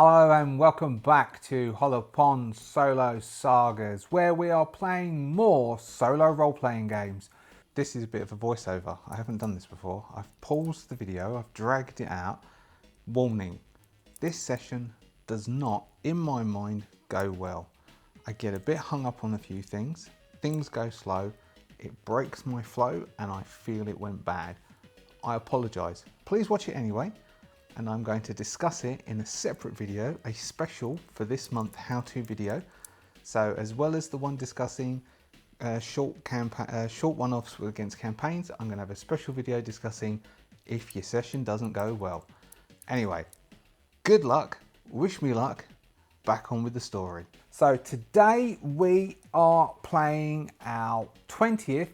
Hello and welcome back to Hollow Pond Solo Sagas, where we are playing more solo role-playing games. This is a bit of a voiceover. I haven't done this before. I've paused the video, I've dragged it out. Warning, this session does not, in my mind, go well. I get a bit hung up on a few things go slow, it breaks my flow, and I feel it went bad. I apologise. Please watch it anyway. And I'm going to discuss it in a separate video, a special for this month how-to video. So as well as the one discussing short one-offs against campaigns, I'm going to have a special video discussing if your session doesn't go well. Anyway, good luck, wish me luck, back on with the story. So today we are playing our 20th.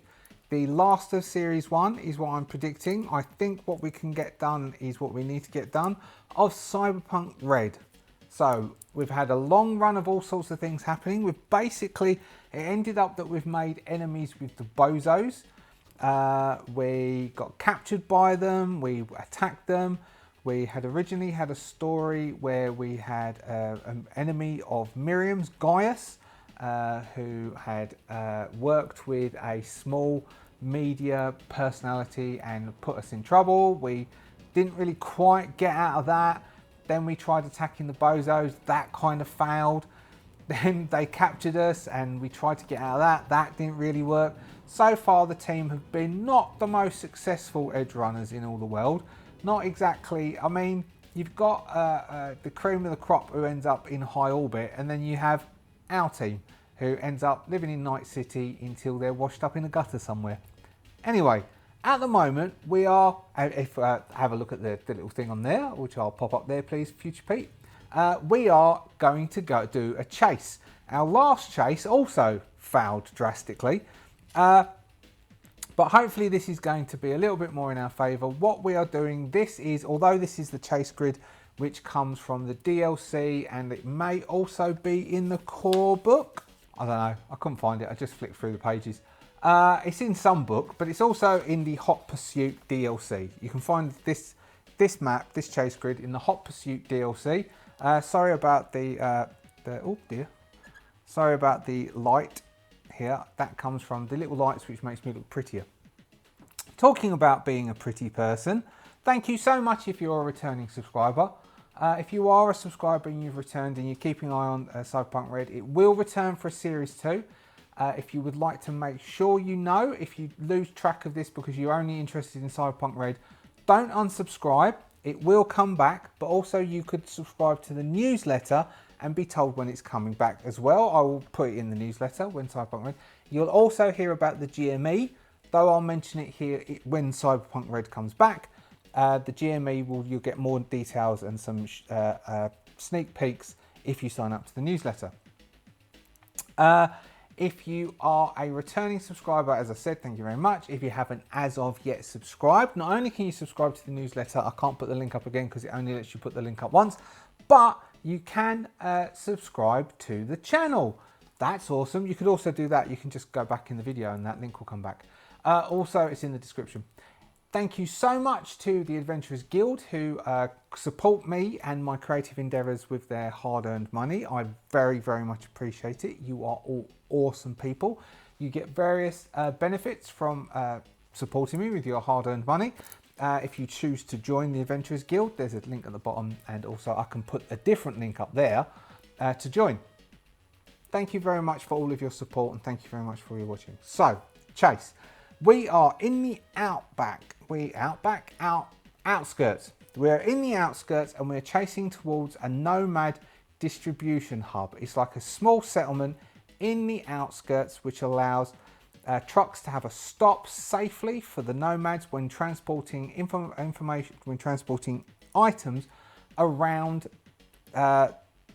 The last of Series 1 is what I'm predicting. I think what we can get done is what we need to get done of Cyberpunk Red. So we've had a long run of all sorts of things happening. We've basically, it ended up that we've made enemies with the bozos. We got captured by them, we attacked them. We had originally had a story where we had an enemy of Miriam's, Gaius, who had worked with a small media personality and put us in trouble. We didn't really quite get out of that. Then we tried attacking the bozos. That kind of failed. Then they captured us and we tried to get out of that. That didn't really work. So far the team have been not the most successful edge runners in all the world. Not exactly. I mean, you've got the cream of the crop who ends up in high orbit, and then you have our team who ends up living in Night City until they're washed up in a gutter somewhere. Anyway, at the moment we are, if have a look at the little thing on there, which I'll pop up there please, Future Pete. We are going to go do a chase. Our last chase also failed drastically. But hopefully this is going to be a little bit more in our favour. What we are doing, this is, although this is the chase grid which comes from the DLC and it may also be in the core book. I don't know, I couldn't find it, I just flicked through the pages. It's in some book, but it's also in the Hot Pursuit DLC. You can find this map, this chase grid, in the Hot Pursuit DLC. Sorry about oh dear. Sorry about the light here. That comes from the little lights which makes me look prettier. Talking about being a pretty person, thank you so much if you're a returning subscriber. If you are a subscriber and you've returned and you're keeping an eye on Cyberpunk Red, it will return for a Series 2. If you would like to make sure you know, if you lose track of this because you're only interested in Cyberpunk Red, don't unsubscribe. It will come back, but also you could subscribe to the newsletter and be told when it's coming back as well. I will put it in the newsletter when Cyberpunk Red. You'll also hear about the GME, though I'll mention it here when Cyberpunk Red comes back. The GME, you'll get more details and some sneak peeks if you sign up to the newsletter. If you are a returning subscriber, as I said, thank you very much. If you haven't as of yet subscribed, not only can you subscribe to the newsletter, I can't put the link up again because it only lets you put the link up once, but you can subscribe to the channel. That's awesome. You could also do that. You can just go back in the video and that link will come back. Also, it's in the description. Thank you so much to the Adventurers Guild who support me and my creative endeavours with their hard-earned money. I very, very much appreciate it. You are all awesome people. You get various benefits from supporting me with your hard-earned money. If you choose to join the Adventurers Guild, there's a link at the bottom, and also I can put a different link up there to join. Thank you very much for all of your support, and thank you very much for your watching. So, chase. We are in the outskirts. We're in the outskirts and we're chasing towards a nomad distribution hub. It's like a small settlement in the outskirts which allows trucks to have a stop safely for the nomads when transporting information, when transporting items around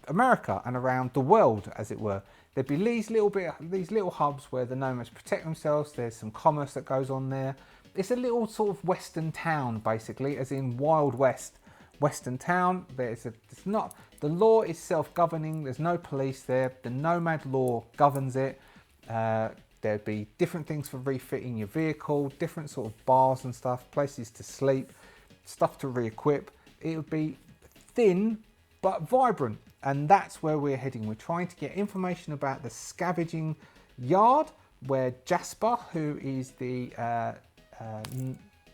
America and around the world, as it were. There'd be these little hubs where the nomads protect themselves. There's some commerce that goes on there. It's a little sort of western town, basically, as in Wild West western town. The law is self-governing. There's no police there. The nomad law governs it. There'd be different things for refitting your vehicle, different sort of bars and stuff, places to sleep, stuff to re-equip. It would be thin but vibrant. And that's where we're heading. We're trying to get information about the scavenging yard, where Jasper, who is the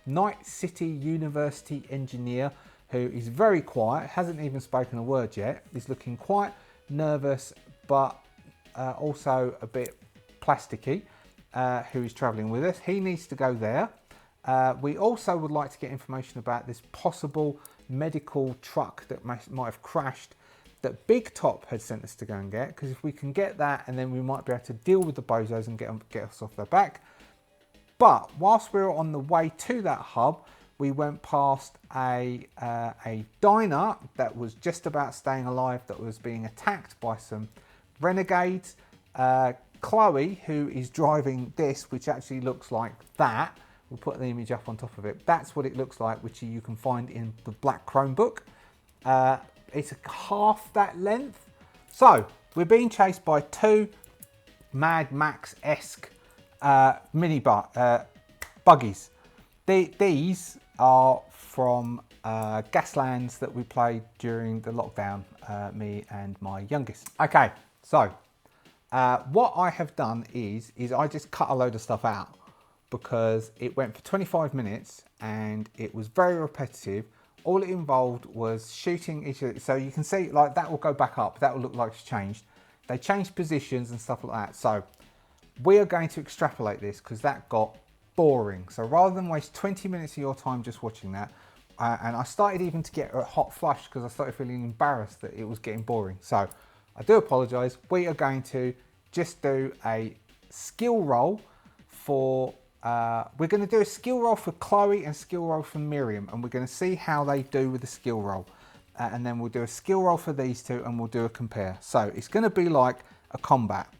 Night City University engineer, who is very quiet, hasn't even spoken a word yet, is looking quite nervous, but also a bit plasticky, who is travelling with us. He needs to go there. We also would like to get information about this possible medical truck that might have crashed that Big Top had sent us to go and get, because if we can get that, and then we might be able to deal with the bozos and get us off their back. But whilst we were on the way to that hub, we went past a diner that was just about staying alive, that was being attacked by some renegades. Chloe, who is driving this, which actually looks like that, we'll put the image up on top of it. That's what it looks like, which you can find in the Black Chrome book. It's half that length. So we're being chased by two Mad Max-esque buggies. These are from Gaslands that we played during the lockdown, me and my youngest. Okay, so what I have done is I just cut a load of stuff out because it went for 25 minutes and it was very repetitive. All it involved was shooting each other. So you can see, like, that will go back up. That will look like it's changed. They changed positions and stuff like that. So we are going to extrapolate this because that got boring. So rather than waste 20 minutes of your time just watching that, and I started even to get a hot flush because I started feeling embarrassed that it was getting boring. So I do apologise. We are going to just do a skill roll for... we're going to do a skill roll for Chloe and skill roll for Miriam, and we're going to see how they do with the skill roll. And then we'll do a skill roll for these two and we'll do a compare. So it's going to be like a combat.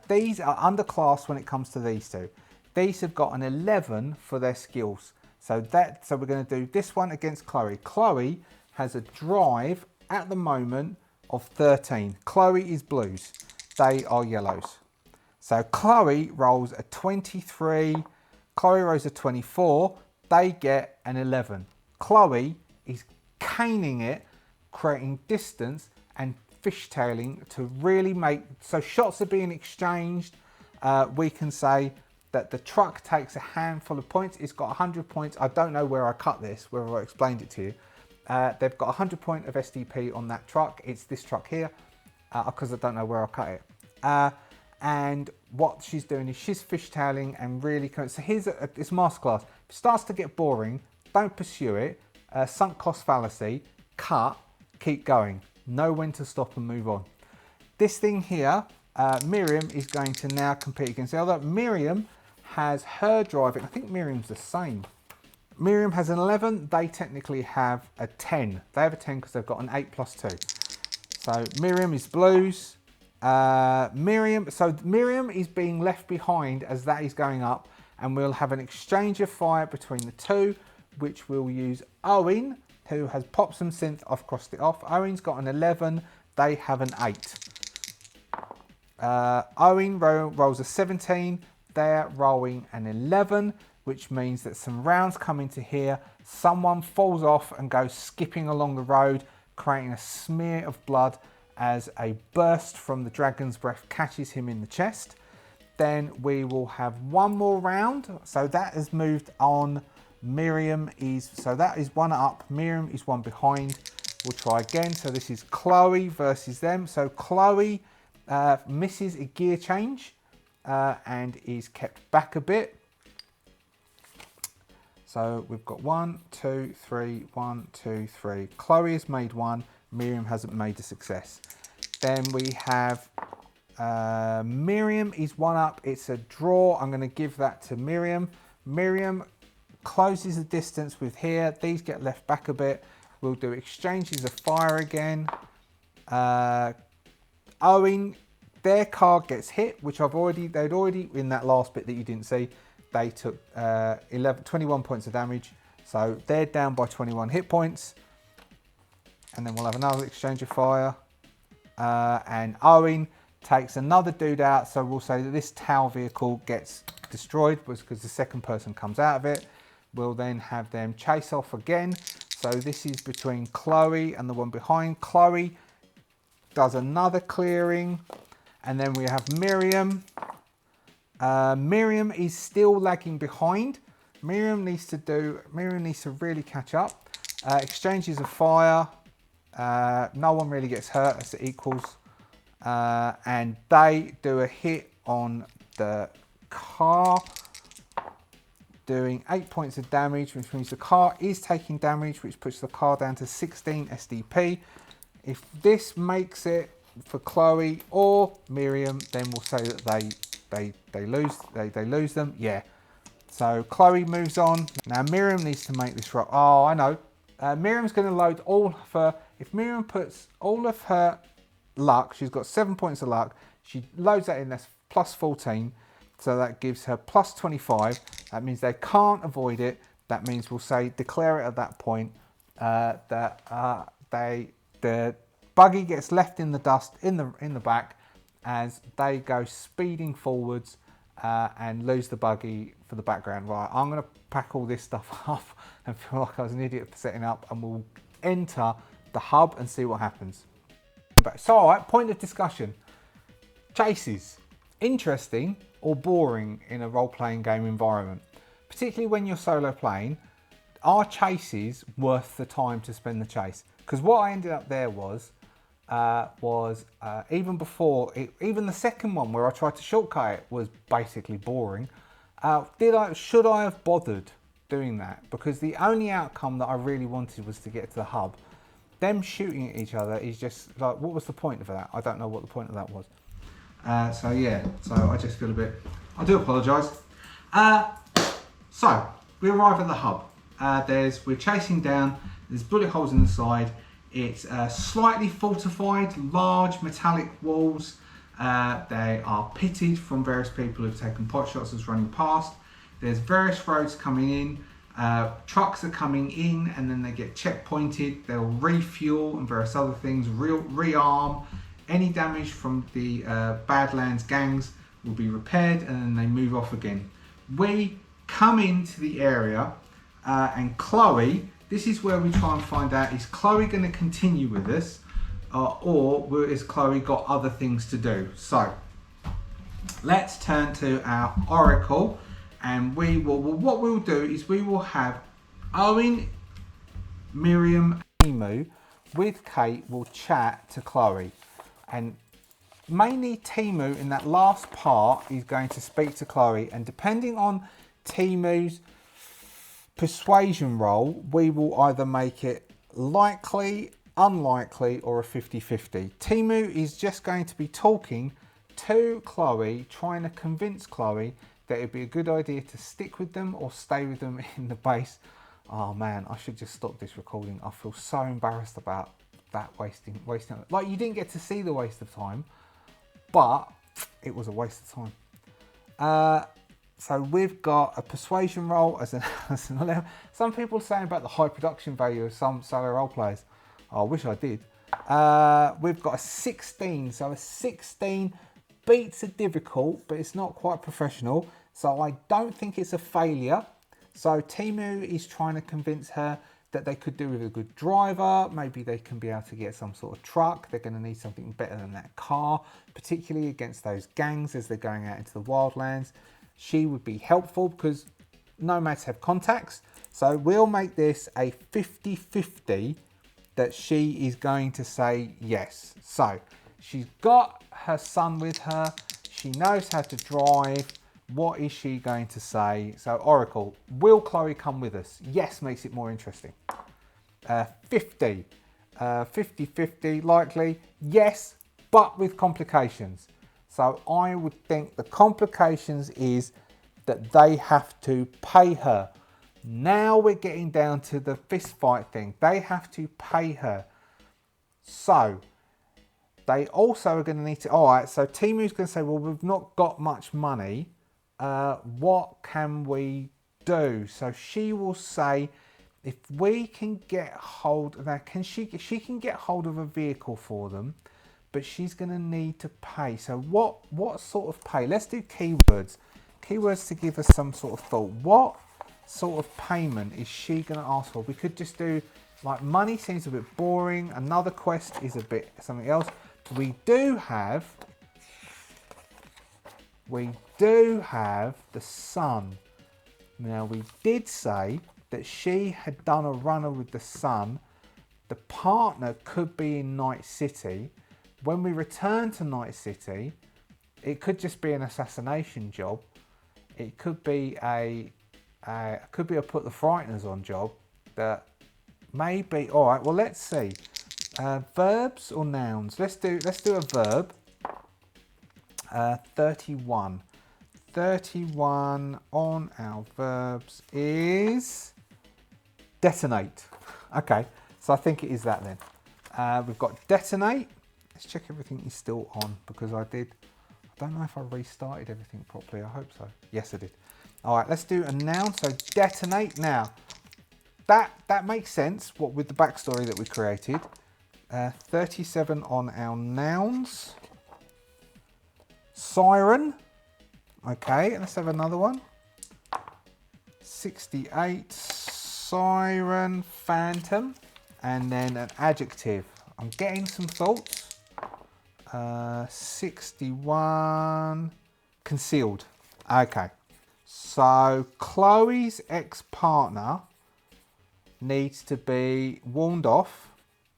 These are underclassed when it comes to these two. These have got an 11 for their skills. So we're going to do this one against Chloe. Chloe has a drive at the moment of 13. Chloe is blues. They are yellows. So Chloe rolls a 23, Chloe rolls a 24, they get an 11. Chloe is caning it, creating distance and fishtailing to really make, so shots are being exchanged. We can say that the truck takes a handful of points. It's got 100 points. I don't know where I cut this, whether I explained it to you. They've got 100 points of SDP on that truck. It's this truck here, because I don't know where I cut it. And what she's doing is she's fishtailing and really... So here's this masterclass. If it starts to get boring, don't pursue it. Sunk cost fallacy, cut, keep going. Know when to stop and move on. This thing here, Miriam is going to now compete against the other. Miriam has her driving. I think Miriam's the same. Miriam has an 11. They technically have a 10. They have a 10 because they've got an 8 plus 2. So Miriam is blues. Miriam is being left behind as that is going up, and we'll have an exchange of fire between the two, which we'll use Owen, who has popped some synth. I've crossed it off. Owen's got an 11. They have an 8. Owen rolls a 17. They're rolling an 11, which means that some rounds come into here. Someone falls off and goes skipping along the road, creating a smear of blood as a burst from the dragon's breath catches him in the chest. Then we will have one more round. So that has moved on. Miriam is, so that is one up. Miriam is one behind. We'll try again. So this is Chloe versus them. So Chloe misses a gear change and is kept back a bit. So we've got 1, 2, 3, 1, 2, 3. Chloe has made one. Miriam hasn't made a success. Then we have Miriam is one up. It's a draw. I'm going to give that to Miriam. Miriam closes the distance with here. These get left back a bit. We'll do exchanges of fire again. Owen, their card gets hit, which they'd already, in that last bit that you didn't see, they took 21 points of damage. So they're down by 21 hit points. And then we'll have another exchange of fire. And Owen takes another dude out. So we'll say that this Tau vehicle gets destroyed because the second person comes out of it. We'll then have them chase off again. So So this is between Chloe and the one behind. Chloe does another clearing. And then we have Miriam. Miriam is still lagging behind. Miriam needs to really catch up. Exchanges of fire. No one really gets hurt as it equals. And they do a hit on the car, doing 8 points of damage, which means the car is taking damage, which puts the car down to 16 SDP. If this makes it for Chloe or Miriam, then we'll say that they lose them. Yeah. So Chloe moves on. Now Miriam needs to make this roll. Oh, I know. Miriam's going to load all of her. If Miriam puts all of her luck, she's got 7 points of luck. She loads that in. That's plus 14. So that gives her plus 25. That means they can't avoid it. That means we'll say declare it at that point. The buggy gets left in the dust in the back as they go speeding forwards and lose the buggy for the background. Right, I'm going to pack all this stuff up and feel like I was an idiot for setting up, and we'll enter the hub and see what happens. So, all right, point of discussion. Chases. Interesting or boring in a role-playing game environment? Particularly when you're solo playing, are chases worth the time to spend the chase? Because what I ended up there was even before, even the second one where I tried to shortcut it was basically boring. Should I have bothered doing that? Because the only outcome that I really wanted was to get to the hub. Them shooting at each other is just like, what was the point of that? I don't know what the point of that was. So yeah, so I just feel a bit, I do apologise. So we arrive at the hub. We're chasing down, there's bullet holes in the side. It's slightly fortified, large metallic walls. They are pitted from various people who've taken pot shots as running past. There's various roads coming in. Trucks are coming in and then they get checkpointed. They'll refuel and various other things, rearm. Any damage from the Badlands gangs will be repaired and then they move off again. We come into the area and Chloe, this is where we try and find out, is Chloe going to continue with us or has Chloe got other things to do? So let's turn to our Oracle and what we'll do is we will have Owen, Miriam, Emu with Kate will chat to Chloe. And mainly Timu in that last part is going to speak to Chloe, and depending on Timu's persuasion roll, we will either make it likely, unlikely, or a 50-50. Timu is just going to be talking to Chloe, trying to convince Chloe that it'd be a good idea to stick with them or stay with them in the base. Oh man, I should just stop this recording. I feel so embarrassed about that wasting. Like, you didn't get to see the waste of time, but it was a waste of time. So we've got a persuasion roll as an 11. Some people are saying about the high production value of some solo role players. I wish I did. We've got a 16, so a 16 beats are difficult, but it's not quite professional. So I don't think it's a failure. So Timu is trying to convince her that they could do with a good driver. Maybe they can be able to get some sort of truck. They're going to need something better than that car, particularly against those gangs as they're going out into the wildlands. She would be helpful because nomads have contacts. So we'll make this a 50-50 that she is going to say yes. So she's got her son with her. She knows how to drive. What is she going to say? So Oracle, will Chloe come with us? Yes, makes it more interesting. 50. 50-50 likely. Yes, but with complications. So I would think the complications is that they have to pay her. Now we're getting down to the fist fight thing. They have to pay her. So they also are going to need to, all right, so Timu's going to say, well, we've not got much money. What can we do? So she will say, if we can get hold of that, she can get hold of a vehicle for them, but she's going to need to pay. So what sort of pay? Let's do keywords. Keywords to give us some sort of thought. What sort of payment is she going to ask for? We could just do Like, money seems a bit boring. Another quest is a bit something else. We do have the sun. Now, we did say that she had done a runner with the sun. The partner could be in Night City. When we return to Night City, it could just be an assassination job. It could be a put the frighteners on job that maybe. All right, well, let's see. Verbs or nouns? Let's do a verb. 31. 31 on our verbs is detonate. Okay, so I think it is that then. We've got detonate. Let's check everything is still on, because I don't know if I restarted everything properly. I hope so. Yes, I did. All right, let's do a noun. So detonate. Now, that makes sense, what with the backstory that we created. 37 on our nouns. Siren. Okay, let's have another one. 68. Siren. Phantom. And then an adjective. I'm getting some thoughts. 61. Concealed. Okay. So Chloe's ex-partner needs to be warned off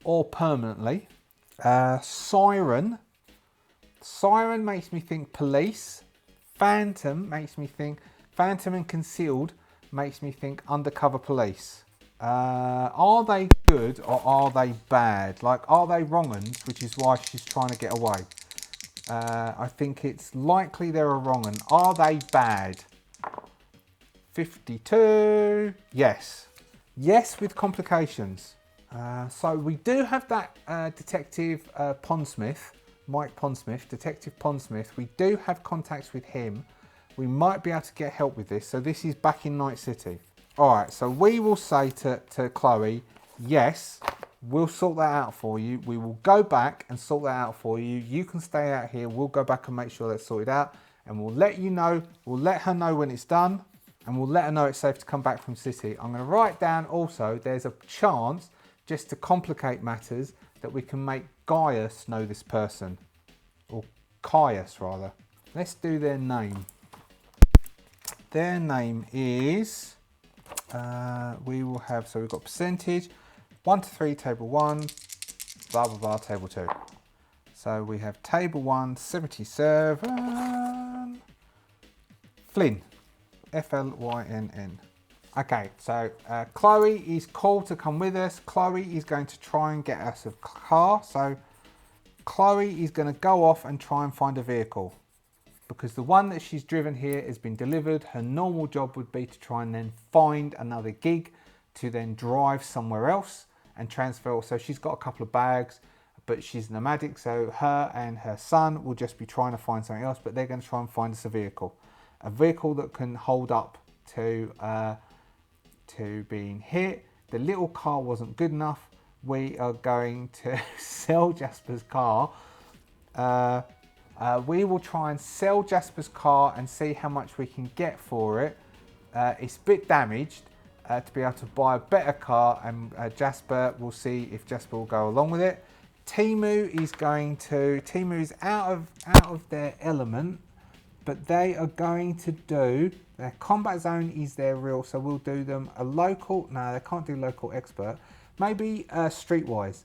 or permanently. Siren. Siren makes me think police. Phantom makes me think... Phantom and concealed makes me think undercover police. Are they good or are they bad? Like, are they wrong uns, which is why she's trying to get away? I think it's likely they're a wrong un. Are they bad? 52. Yes. Yes, with complications. So we do have that Detective Pondsmith, Mike Pondsmith, Detective Pondsmith. We do have contacts with him. We might be able to get help with this. So this is back in Night City. All right, so we will say to Chloe, yes, we'll sort that out for you. We will go back and sort that out for you. You can stay out here. We'll go back and make sure that's sorted out. And we'll let you know, we'll let her know when it's done. And we'll let her know it's safe to come back from City. I'm going to write down also, there's a chance, just to complicate matters, that we can make Gaius know this person. Or Caius, rather. Let's do their name. Their name is... we will have, so we've got percentage, 1 to 3, table 1, blah, blah, blah, table 2. So we have table 1, 77, Flynn, Flynn. Okay, so Chloe is called to come with us. Chloe is going to try and get us a car. So Chloe is going to go off and try and find a vehicle, because the one that she's driven here has been delivered. Her normal job would be to try and then find another gig to then drive somewhere else and transfer. So she's got a couple of bags, but she's nomadic. So her and her son will just be trying to find something else, but they're going to try and find us a vehicle that can hold up to being hit. The little car wasn't good enough. We are going to sell Jasper's car. We will try and sell Jasper's car and see how much we can get for it. It's a bit damaged to be able to buy a better car, and Jasper, we'll see if Jasper will go along with it. Timu is out of their element, but they are going to do, their combat zone is their real, so we'll do them a local, no, they can't do local expert, maybe streetwise.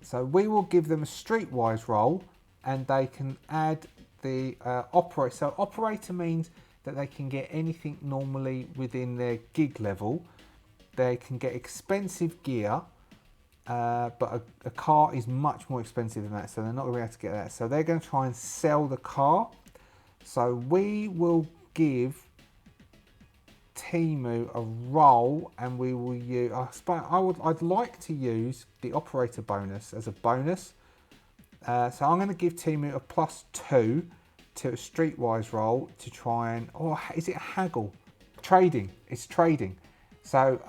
So we will give them a streetwise role, and they can add the operator. So operator means that they can get anything normally within their gig level. They can get expensive gear, but a car is much more expensive than that, so they're not going to be able to get that. So they're going to try and sell the car. So we will give Timu a role, and we will use, I'd like to use the operator bonus as a bonus. So I'm going to give Timu a +2 to a streetwise roll to try and, or is it a haggle? Trading. It's trading. So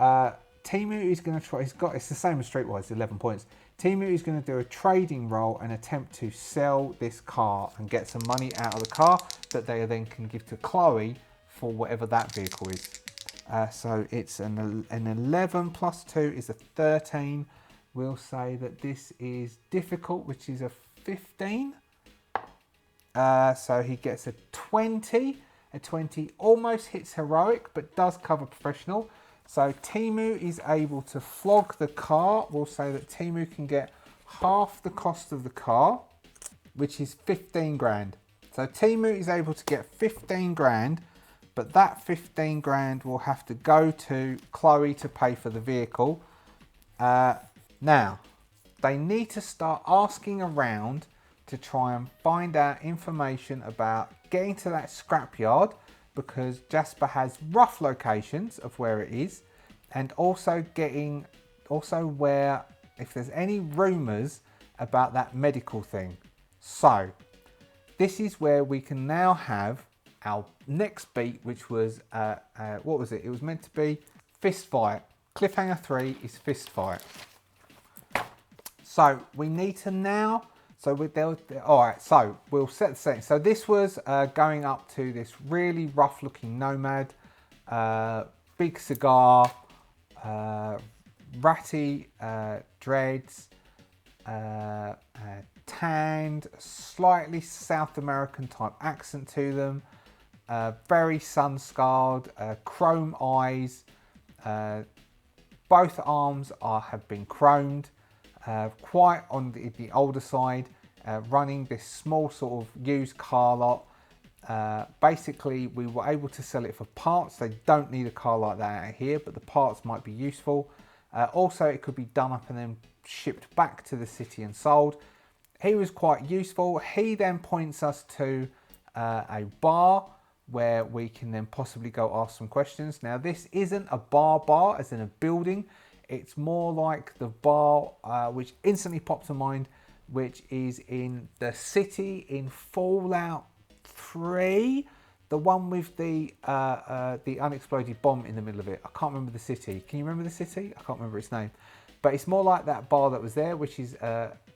Timu is going to try, it's the same as streetwise, 11 points. Timu is going to do a trading roll and attempt to sell this car and get some money out of the car that they then can give to Chloe for whatever that vehicle is. So it's an 11 plus 2 is a 13. We'll say that this is difficult, which is a 15. So he gets a 20. A 20 almost hits heroic, but does cover professional. So Timu is able to flog the car. We'll say that Timu can get half the cost of the car, which is 15 grand. So Timu is able to get 15 grand, but that 15 grand will have to go to Chloe to pay for the vehicle. Now, they need to start asking around to try and find out information about getting to that scrapyard, because Jasper has rough locations of where it is, and also where, if there's any rumours about that medical thing. So this is where we can now have our next beat, which was what was it? It was meant to be fist fight. Cliffhanger 3 is fist fight. So we need to now. So all right. So we'll set the setting. So this was going up to this really rough-looking nomad, big cigar, ratty dreads, tanned, slightly South American type accent to them, very sun-scarred, chrome eyes. Both arms have been chromed. Quite on the older side, running this small sort of used car lot. Basically, we were able to sell it for parts. They don't need a car like that out here, but the parts might be useful. Also, it could be done up and then shipped back to the city and sold. He was quite useful. He then points us to a bar where we can then possibly go ask some questions. Now, this isn't a bar as in a building. It's more like the bar, which instantly popped to mind, which is in the city in Fallout 3, the one with the unexploded bomb in the middle of it. I can't remember the city. Can you remember the city? I can't remember its name. But it's more like that bar that was there, which is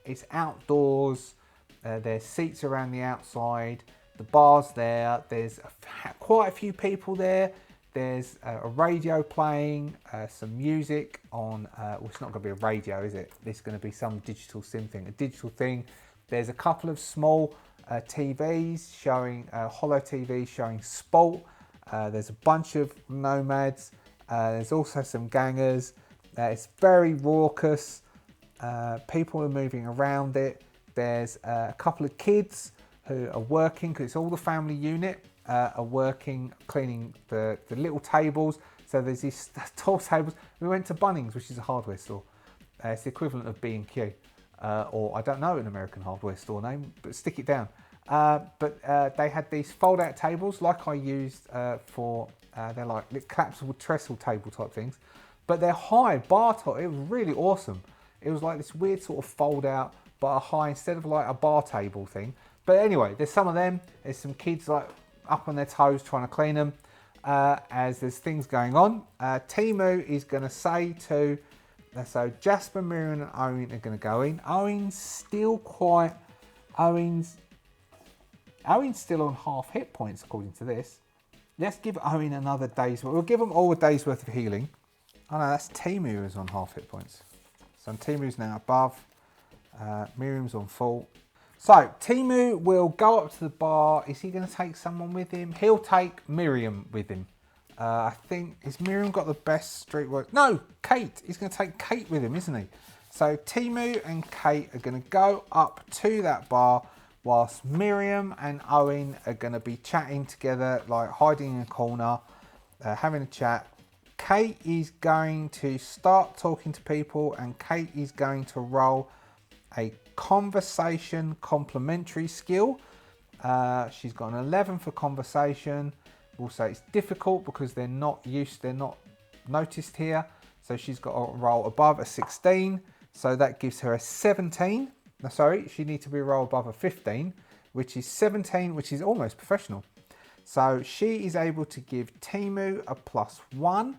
it's outdoors. There's seats around the outside. The bar's there. There's quite a few people there. There's a radio playing, some music on, well, it's not going to be a radio, is it? It's going to be some digital sim thing, a digital thing. There's a couple of small TVs showing, holo TVs showing sport. There's a bunch of nomads. There's also some gangers. It's very raucous. People are moving around it. There's a couple of kids who are working, because it's all the family unit. Are working, cleaning the little tables. So there's these tall tables. We went to Bunnings, which is a hardware store. It's the equivalent of B&Q, or I don't know an American hardware store name, but stick it down. But they had these fold-out tables, like I used for, they're like collapsible trestle table type things, but they're high bar top. It was really awesome. It was like this weird sort of fold-out, but a high instead of like a bar table thing. But anyway, there's some of them. There's some kids like up on their toes trying to clean them as there's things going on. Timu is going to say to, so Jasper, Miriam and Owen are going to go in. Owen's still on half hit points according to this. Let's give Owen another day's worth. We'll give them all a day's worth of healing. Oh no, that's Timu who's on half hit points. So Timu's now above. Miriam's on full. So Timu will go up to the bar. Is he going to take someone with him? He'll take Miriam with him. I think, has Miriam got the best street work? No, Kate. He's going to take Kate with him, isn't he? So Timu and Kate are going to go up to that bar whilst Miriam and Owen are going to be chatting together, like hiding in a corner, having a chat. Kate is going to start talking to people, and Kate is going to roll a conversation complementary skill. She's got an 11 for conversation. We'll say it's difficult because they're not noticed here. So she's got to roll above a 16. So that gives her a 17. No, sorry, she needs to be rolled above a 15, which is 17, which is almost professional. So she is able to give Timu a +1.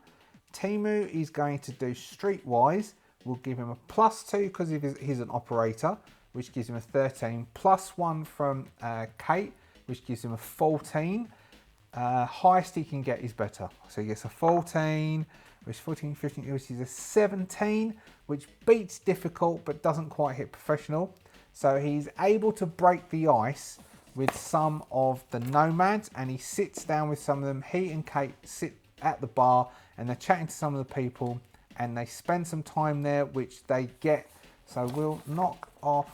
Timu is going to do streetwise. We'll give him a +2 because he's an operator, which gives him a 13, +1 from Kate, which gives him a 14. Highest he can get is better. So he gets a 14, which is 14, 15, which is a 17, which beats difficult but doesn't quite hit professional. So he's able to break the ice with some of the nomads, and he sits down with some of them. He and Kate sit at the bar and they're chatting to some of the people, and they spend some time there, which they get. So we'll knock off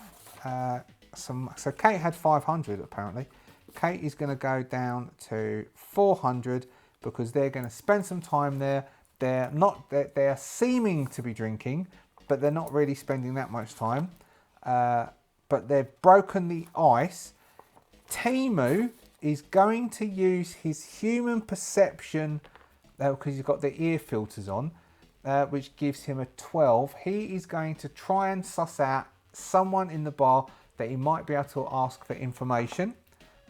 some. So Kate had 500 apparently. Kate is going to go down to 400 because they're going to spend some time there. They're seeming to be drinking, but they're not really spending that much time. But they've broken the ice. Timu is going to use his human perception because he's got the ear filters on, which gives him a 12. He is going to try and suss out someone in the bar that he might be able to ask for information.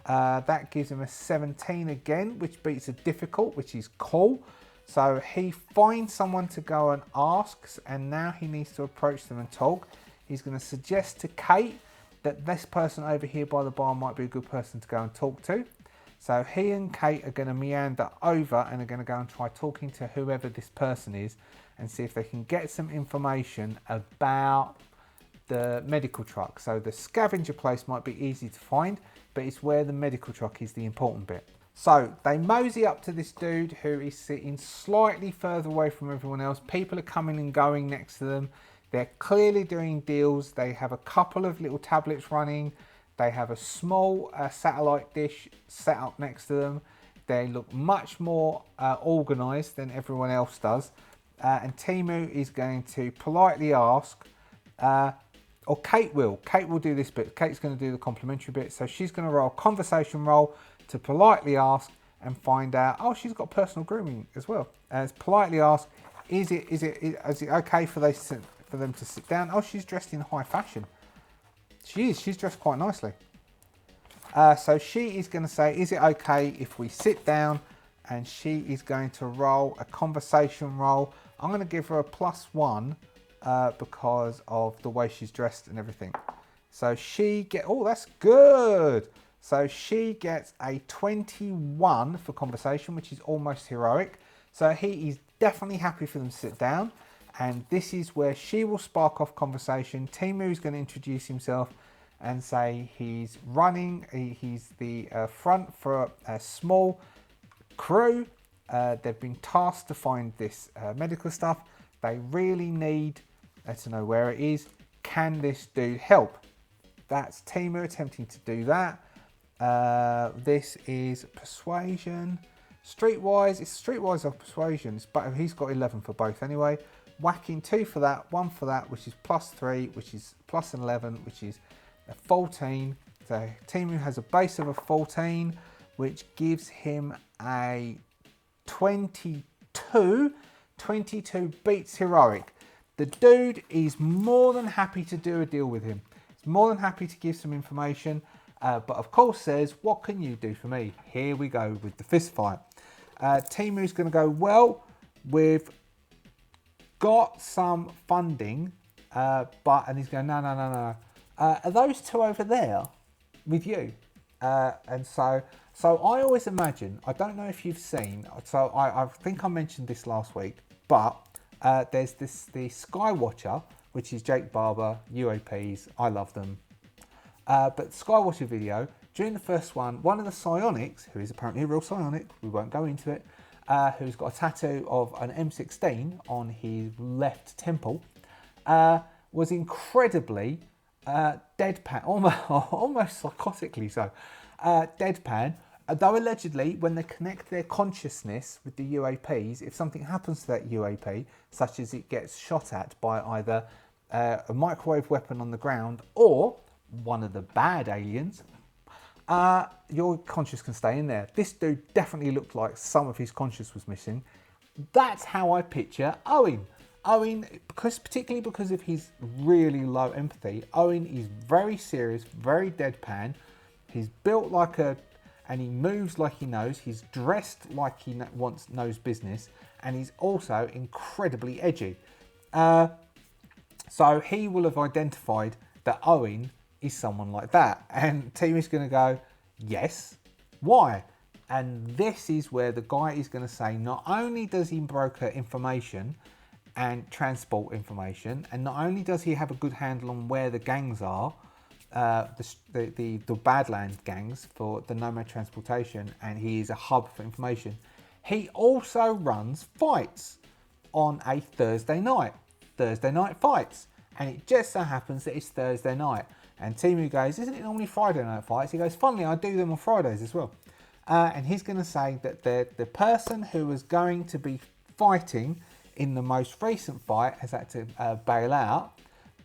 That gives him a 17 again, which beats a difficult, which is cool. So he finds someone to go and ask, and now he needs to approach them and talk. He's going to suggest to Kate that this person over here by the bar might be a good person to go and talk to. So he and Kate are going to meander over and are going to go and try talking to whoever this person is and see if they can get some information about the medical truck. So the scavenger place might be easy to find, but it's where the medical truck is the important bit. So they mosey up to this dude who is sitting slightly further away from everyone else. People are coming and going next to them. They're clearly doing deals. They have a couple of little tablets running. They have a small satellite dish set up next to them. They look much more organised than everyone else does. And Timu is going to politely ask, or Kate will do this bit. Kate's going to do the complimentary bit. So she's going to roll a conversation roll to politely ask and find out. Oh, she's got personal grooming as well. As politely ask, is it okay for them to sit down? Oh, she's dressed in high fashion. She's dressed quite nicely. So she is going to say, is it okay if we sit down? And she is going to roll a conversation roll. I'm going to give her a +1 because of the way she's dressed and everything. So oh, that's good. So she gets a 21 for conversation, which is almost heroic. So he is definitely happy for them to sit down. And this is where she will spark off conversation. Timu is going to introduce himself and say he's the front for a small crew. They've been tasked to find this medical stuff. They really need to know where it is. Can this dude help? That's Timu attempting to do that. This is persuasion. Streetwise, it's streetwise or persuasion, but he's got 11 for both anyway. Whacking 2 for that, 1 for that, which is +3, which is +11, which is a 14. So Timu has a base of a 14, which gives him a 22. 22 beats heroic. The dude is more than happy to do a deal with him. He's more than happy to give some information, but of course says, what can you do for me? Here we go with the fist fight. Timu's going to go, well, we've got some funding, and he's going, no. Are those two over there with you? And so I always imagine, I don't know if you've seen, so I think I mentioned this last week, but there's the Skywatcher, which is Jake Barber, UAPs, I love them. But Skywatcher video, during the first one of the psionics, who is apparently a real psionic, we won't go into it, who's got a tattoo of an M16 on his left temple, was incredibly deadpan, almost psychotically so, deadpan. Though allegedly, when they connect their consciousness with the UAPs, if something happens to that UAP, such as it gets shot at by either a microwave weapon on the ground or one of the bad aliens, your conscious can stay in there. This dude definitely looked like some of his conscious was missing. That's how I picture Owen. Owen, particularly because of his really low empathy, Owen is very serious, very deadpan. He's built like and he moves like he knows. He's dressed like he knows business, and he's also incredibly edgy. So he will have identified that Owen is someone like that. And Timu's going to go, yes. Why? And this is where the guy is going to say, not only does he broker information and transport information, and not only does he have a good handle on where the gangs are, the Badlands gangs for the nomad transportation, and he is a hub for information, he also runs fights on a Thursday night fights. And it just so happens that it's Thursday night. And Timu goes, isn't it normally Friday night fights? He goes, funnily, I do them on Fridays as well. And he's going to say that the person who was going to be fighting in the most recent fight has had to bail out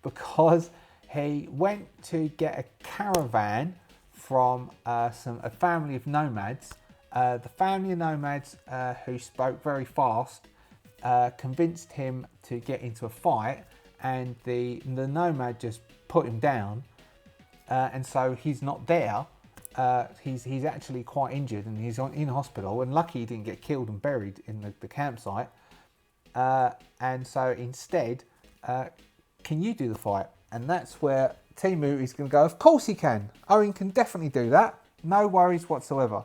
because he went to get a caravan from a family of nomads. The family of nomads who spoke very fast convinced him to get into a fight, and the nomad just put him down, and so he's not there. He's actually quite injured, and he's in hospital, and lucky he didn't get killed and buried in the campsite. And so instead, can you do the fight? And that's where Timu is going to go, of course he can. Owen can definitely do that. No worries whatsoever.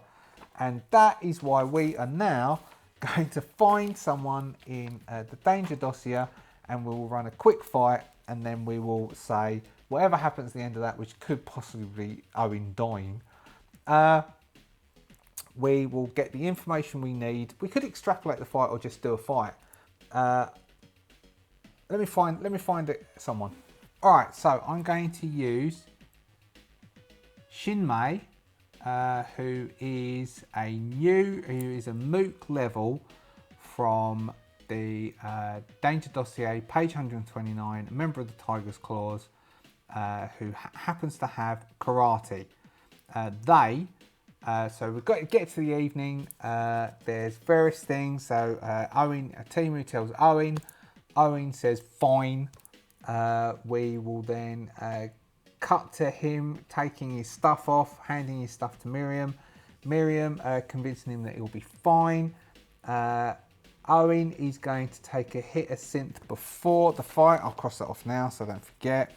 And that is why we are now going to find someone in the danger dossier, and we will run a quick fight, and then we will say whatever happens at the end of that, which could possibly be Owen dying. We will get the information we need. We could extrapolate the fight or just do a fight. Let me find someone. All right, so I'm going to use Shinmei, who is a mook level from the Danger Dossier, page 129, a member of the Tiger's Claws, who happens to have karate. So we've got to get to the evening. There's various things. So Timu tells Owen. Owen says fine. We will then cut to him taking his stuff off, handing his stuff to Miriam. Miriam convincing him that he'll be fine. Owen is going to take a hit of synth before the fight. I'll cross that off now so I don't forget.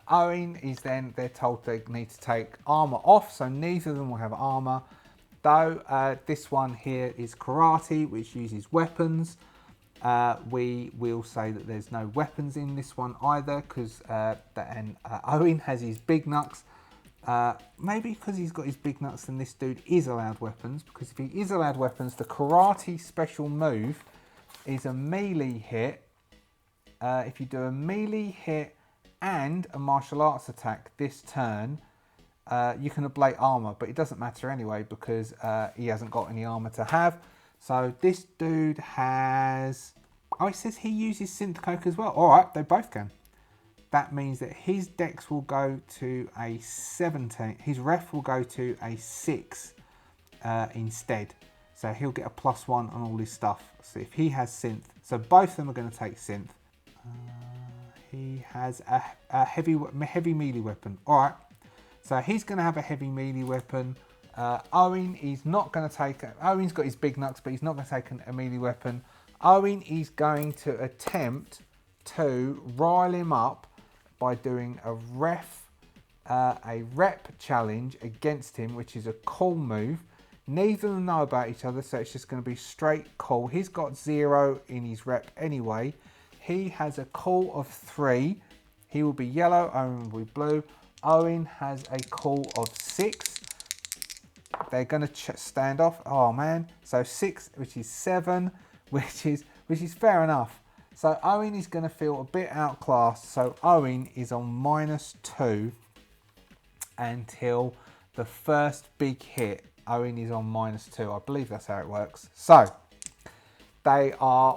Owen is then, they're told they need to take armour off, so neither of them will have armour. Though this one here is karate, which uses weapons. We will say that there's no weapons in this one either, because Owen has his big nuts. Maybe because he's got his big nuts, then this dude is allowed weapons, because if he is allowed weapons, the karate special move is a melee hit. If you do a melee hit and a martial arts attack this turn, you can ablate armor, but it doesn't matter anyway because he hasn't got any armor to have. So this dude has, it says he uses synth coke as well. All right, they both can. That means that his dex will go to a 17, his ref will go to a 6 instead. So he'll get a +1 on all his stuff. So if he has synth, so both of them are going to take synth. He has a heavy melee weapon. All right, so he's going to have a heavy melee weapon. Owen is not going to take. Owen's got his big nuts, but he's not going to take a melee weapon. Owen is going to attempt to rile him up by doing a rep challenge against him, which is a call move. Neither of them know about each other, so it's just going to be straight call. He's got 0 in his rep anyway. He has a call of 3. He will be yellow, Owen will be blue. Owen has a call of 6. They're going to stand off. Oh man. So 6, which is 7, which is fair enough. So Owen is going to feel a bit outclassed. So Owen is on -2 until the first big hit. Owen is on -2. I believe that's how it works. So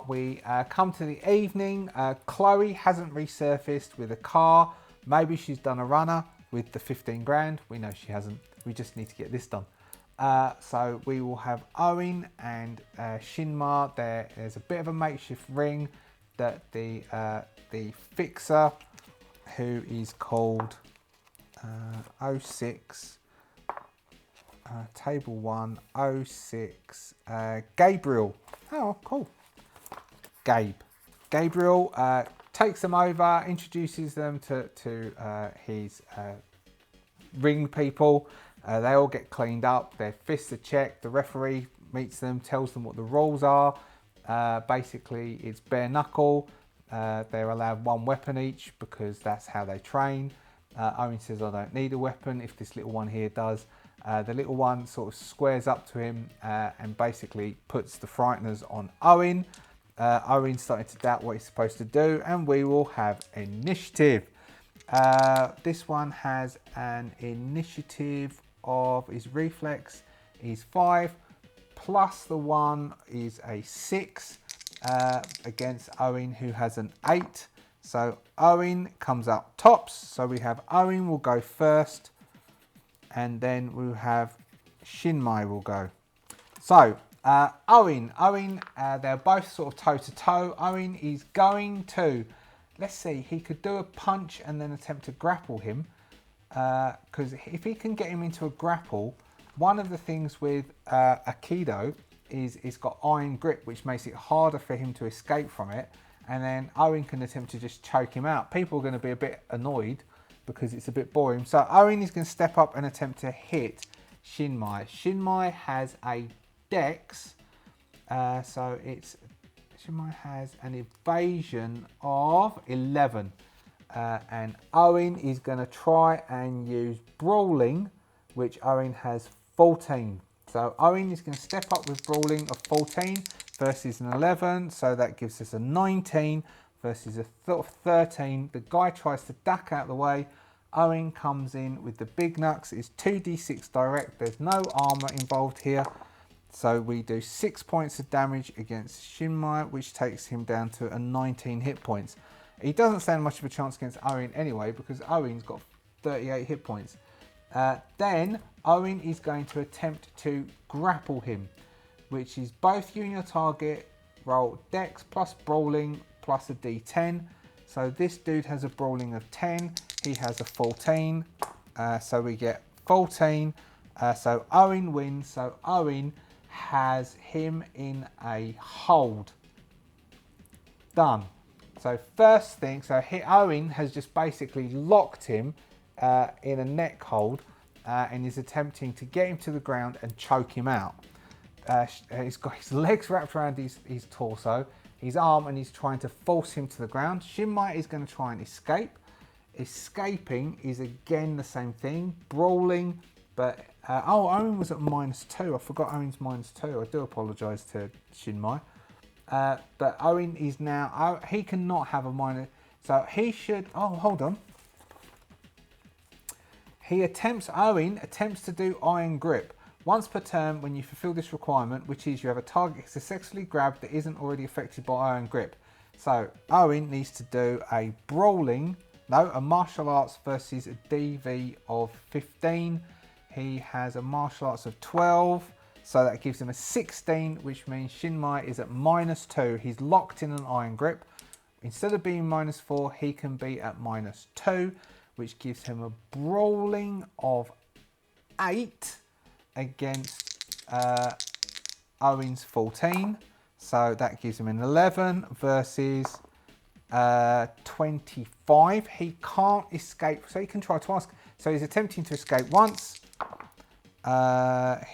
we come to the evening. Chloe hasn't resurfaced with a car. Maybe she's done a runner with the 15 grand. We know she hasn't. We just need to get this done. So we will have Owen and Shinmar. There's a bit of a makeshift ring that the fixer, who is called 06, table 1, 06, Gabriel. Oh, cool. Gabriel takes them over, introduces them to his ring people. They all get cleaned up, their fists are checked, the referee meets them, tells them what the rules are. Basically, it's bare knuckle. They're allowed one weapon each because that's how they train. Owen says, I don't need a weapon if this little one here does. The little one sort of squares up to him and basically puts the frighteners on Owen. Owen's starting to doubt what he's supposed to do, and we will have initiative. This one has an initiative of his reflex is 5, plus the 1 is a 6 against Owen, who has an 8. So Owen comes up tops. So we have Owen will go first, and then we'll have Shinmai will go. So Owen, they're both sort of toe to toe. Owen is going to, let's see, he could do a punch and then attempt to grapple him. Because if he can get him into a grapple, one of the things with Aikido is it's got iron grip, which makes it harder for him to escape from it. And then Owen can attempt to just choke him out. People are going to be a bit annoyed because it's a bit boring. So Owen is going to step up and attempt to hit Shinmai. Shinmai has a dex, so it's Shinmai has an evasion of 11. And Owen is going to try and use brawling, which Owen has 14. So Owen is going to step up with brawling of 14 versus an 11. So that gives us a 19 versus a 13. The guy tries to duck out of the way. Owen comes in with the big knucks. It's 2d6 direct. There's no armor involved here. So we do 6 points of damage against Shinmai, which takes him down to a 19 hit points. He doesn't stand much of a chance against Owen anyway, because Owen's got 38 hit points. Then Owen is going to attempt to grapple him, which is both you and your target roll dex plus brawling plus a d10. So this dude has a brawling of 10. He has a 14. So we get 14. So Owen wins. So Owen has him in a hold. Done. So first thing, Owen has just basically locked him in a neck hold and is attempting to get him to the ground and choke him out. He's got his legs wrapped around his torso, his arm, and he's trying to force him to the ground. Shinmai is going to try and escape. Escaping is again the same thing, brawling, but Owen was at -2. I forgot Owen's -2. I do apologise to Shinmai. But Owen is now, he cannot have a minus, so he should, oh, hold on. Owen attempts to do iron grip. Once per turn, when you fulfill this requirement, which is you have a target successfully grabbed that isn't already affected by iron grip. So Owen needs to do a martial arts versus a DV of 15. He has a martial arts of 12. So that gives him a 16, which means Shinmai is at -2. He's locked in an iron grip. Instead of being -4, he can be at -2, which gives him a brawling of 8 against Owen's 14. So that gives him an 11 versus 25. He can't escape, so he can try twice. So he's attempting to escape once.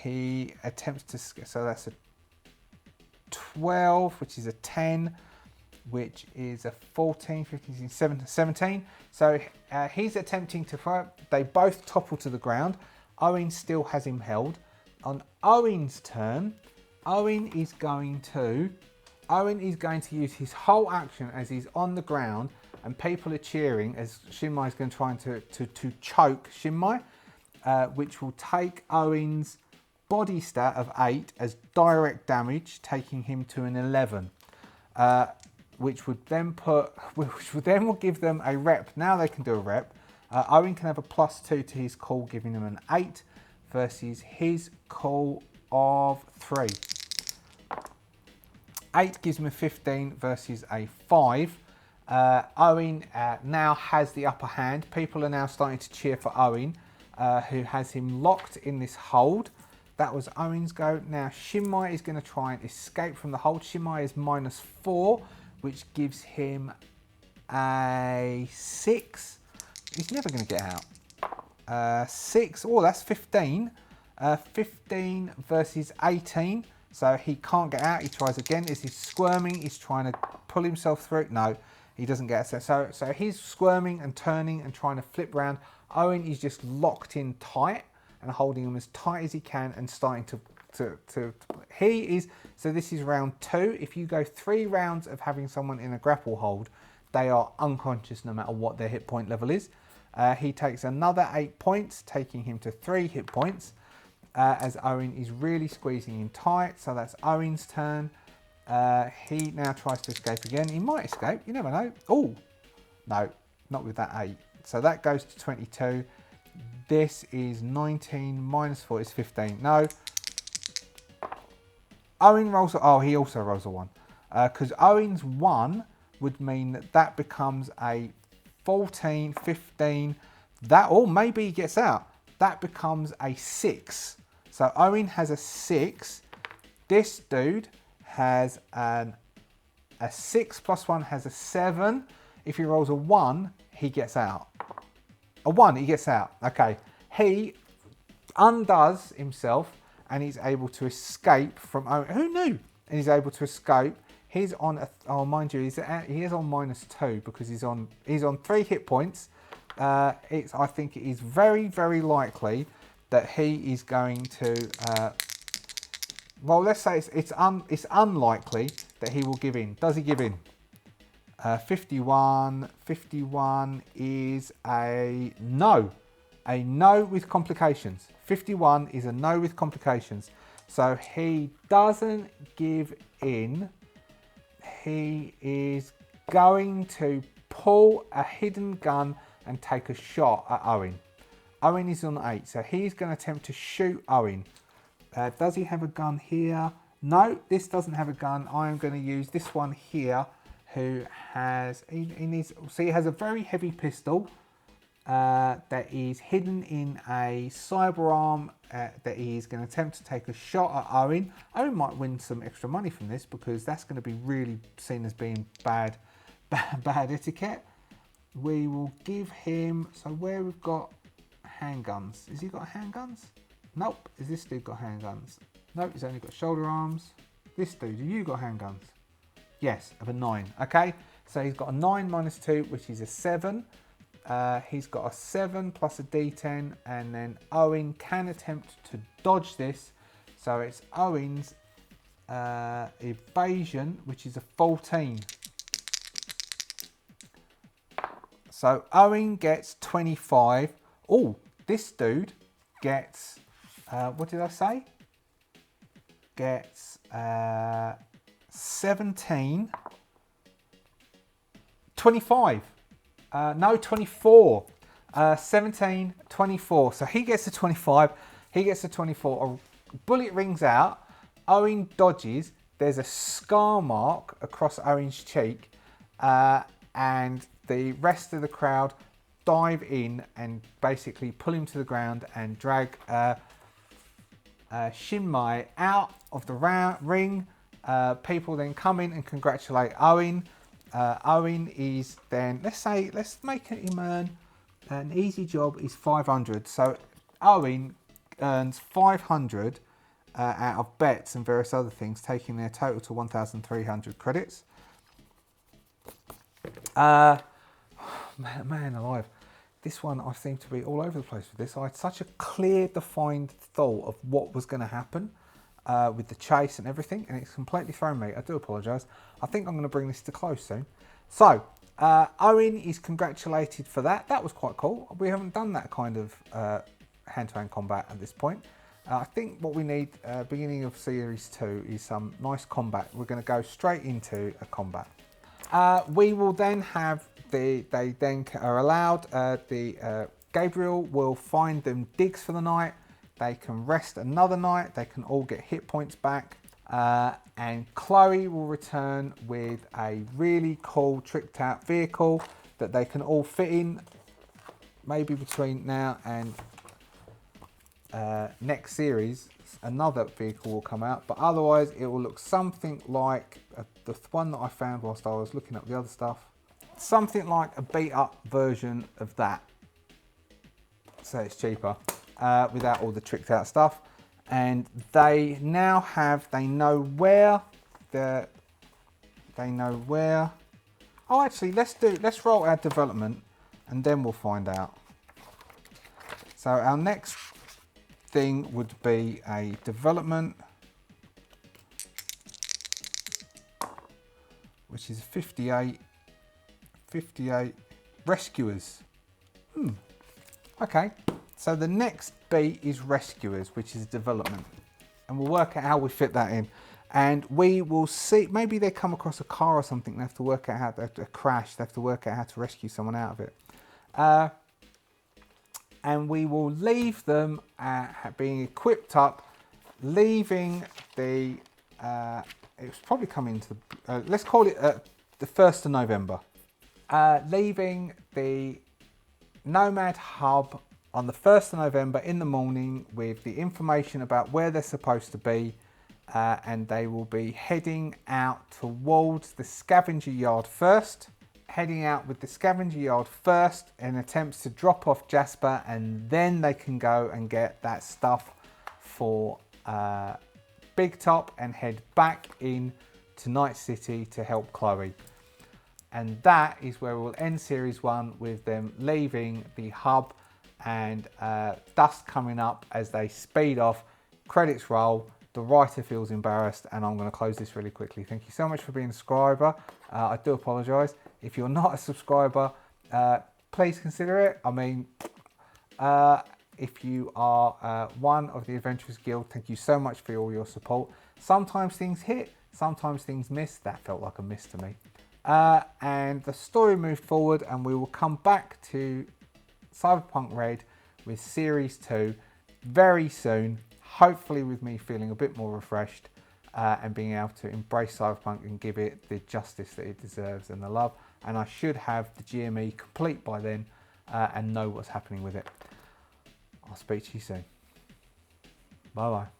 He attempts to, so that's a 12, which is a 10, which is a 14, 15, 17. So he's attempting to throw. They both topple to the ground. Owen still has him held. On Owen's turn, Owen is going to use his whole action as he's on the ground and people are cheering as Shinmai is going to try to choke Shinmai. Which will take Owen's body stat of 8 as direct damage, taking him to an 11, which would then will give them a rep. Now they can do a rep. Owen can have a +2 to his call, giving him an 8 versus his call of 3. 8 gives him a 15 versus a 5. Owen now has the upper hand. People are now starting to cheer for Owen. Who has him locked in this hold. That was Owen's go. Now Shinmai is going to try and escape from the hold. Shinmai is -4, which gives him a 6. He's never going to get out. 6. Oh, that's 15. 15 versus 18. So he can't get out. He tries again. Is he squirming? He's trying to pull himself through. No, he doesn't get it. So he's squirming and turning and trying to flip round. Owen is just locked in tight and holding him as tight as he can and starting to he is. So this is round 2. If you go 3 rounds of having someone in a grapple hold, they are unconscious no matter what their hit point level is. He takes another 8 points, taking him to 3 hit points. As Owen is really squeezing in tight. So that's Owen's turn. He now tries to escape again. He might escape, you never know. Oh, no, not with that 8. So that goes to 22. This is 19 minus 4 is 15. No. Owen rolls, oh, he also rolls a 1. Because Owen's 1 would mean that that becomes a 14, 15. That, or maybe he gets out. That becomes a 6. So Owen has a 6. This dude has a 6 plus 1 has a 7. If he rolls a 1, he gets out. A 1, he gets out. Okay. He undoes himself and he's able to escape from Owen. Who knew? And he's able to escape. He's on, oh, mind you, he is on -2 because he's on 3 hit points. I think it is very, very likely that he is going to, well, let's say it's unlikely that he will give in. Does he give in? 51 is a no. A no with complications. 51 is a no with complications. So he doesn't give in. He is going to pull a hidden gun and take a shot at Owen. Owen is on 8, so he's going to attempt to shoot Owen. Does he have a gun here? No, this doesn't have a gun. I am going to use this one here, who has, he needs, so he has a very heavy pistol that is hidden in a cyber arm that he is going to attempt to take a shot at Owen. Owen might win some extra money from this because that's going to be really seen as being bad etiquette. We will give him, so where we've got handguns. Has he got handguns? Nope. Has this dude got handguns? Nope, he's only got shoulder arms. This dude, have you got handguns? Yes, of a 9. Okay, so he's got a 9 minus 2, which is a 7. He's got a 7 plus a d10, and then Owen can attempt to dodge this. So it's Owen's evasion, which is a 14. So Owen gets 25. Oh, this dude gets, what did I say? Gets 17. 25. No, 24. 17, 24. So he gets a 25. He gets a 24. A bullet rings out. Owen dodges. There's a scar mark across Owen's cheek. And the rest of the crowd dive in and basically pull him to the ground and drag Shinmai out of the ring. People then come in and congratulate Owen. Owen is then, let's make him earn, an easy job is 500. So Owen earns 500 out of bets and various other things, taking their total to 1,300 credits. Man alive. This one, I seem to be all over the place with this. I had such a clear, defined thought of what was going to happen with the chase and everything, and it's completely thrown me. I do apologise. I think I'm going to bring this to close soon. So, Owen is congratulated for that. That was quite cool. We haven't done that kind of hand-to-hand combat at this point. I think what we need, beginning of Series 2, is some nice combat. We're going to go straight into a combat. We will then have they then are allowed, Gabriel will find them digs for the night. They can rest another night. They can all get hit points back. And Chloe will return with a really cool tricked out vehicle that they can all fit in. Maybe between now and next series, another vehicle will come out. But otherwise, it will look something like the one that I found whilst I was looking up the other stuff. Something like a beat up version of that. so it's cheaper without all the tricked out stuff. And they now have, they know where. Oh, actually, let's roll our development and then we'll find out. So our next thing would be a development, which is 58 rescuers. Okay, so the next B is rescuers, which is development, and we'll work out how we fit that in. And we will see, maybe they come across a car or something, they have to work out how to crash, they have to work out how to rescue someone out of it. And we will leave them being equipped up, leaving the, it's probably coming to, let's call it the 1st of November. Leaving the Nomad Hub on the 1st of November in the morning with the information about where they're supposed to be. And they will be heading out towards the scavenger yard first. Heading out with the scavenger yard first in attempts to drop off Jasper, and then they can go and get that stuff for Big Top and head back in to Night City to help Chloe. And that is where we'll end Series 1 with them leaving the hub and dust coming up as they speed off. Credits roll. The writer feels embarrassed, and I'm going to close this really quickly. Thank you so much for being a subscriber. I do apologise. If you're not a subscriber, please consider it. I mean, if you are one of the Adventurers Guild, thank you so much for all your support. Sometimes things hit, sometimes things miss. That felt like a miss to me. And the story moved forward, and we will come back to Cyberpunk Red with Series 2 very soon. Hopefully with me feeling a bit more refreshed and being able to embrace Cyberpunk and give it the justice that it deserves and the love. And I should have the GME complete by then and know what's happening with it. I'll speak to you soon. Bye bye.